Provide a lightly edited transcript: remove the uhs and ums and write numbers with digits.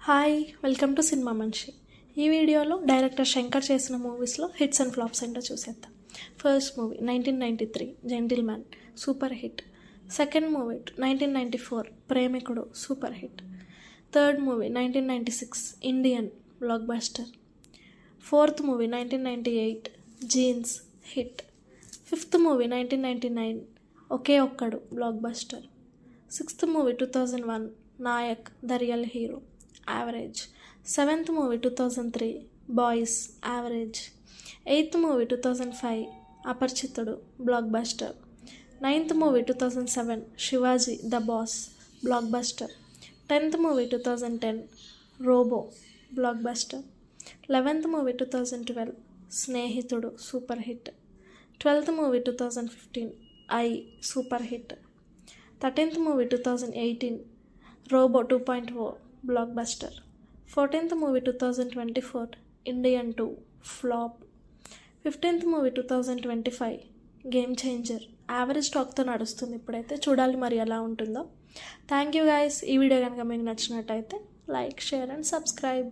Hi, welcome to cinema మనిషి. ఈ వీడియోలో డైరెక్టర్ శంకర్ చేసిన మూవీస్లో హిట్స్ అండ్ ఫ్లాప్స్ ఏంటో చూసేద్దాం. First movie 1993 gentleman, super hit. Second movie 1994 Premikudu, super hit. Third movie 1996 Indian, blockbuster. Fourth movie 1998 Jeans, hit. Fifth movie 1999 Oke Okkadu, blockbuster. Sixth movie 2001 Nayak, the real hero, average. Seventh movie 2003 Boys, average. Eighth movie 2005 Aparichitudu, blockbuster. Ninth movie 2007 Sivaji the boss, blockbuster. 10th movie 2010 Robo, blockbuster. 11th movie 2012 స్నేహితుడు, super hit. 12th movie 2015 I, super hit. 13th movie 2018 robo 2.0 blockbuster. 14th movie 2024 Indian 2 flop. 15th movie 2025 game changer, average టాక్తో నడుస్తుంది ఇప్పుడైతే. చూడాలి మరి ఎలా ఉంటుందో. Thank you guys. ఈ video కనుక మీకు నచ్చినట్టయితే లైక్, షేర్ అండ్ సబ్స్క్రైబ్.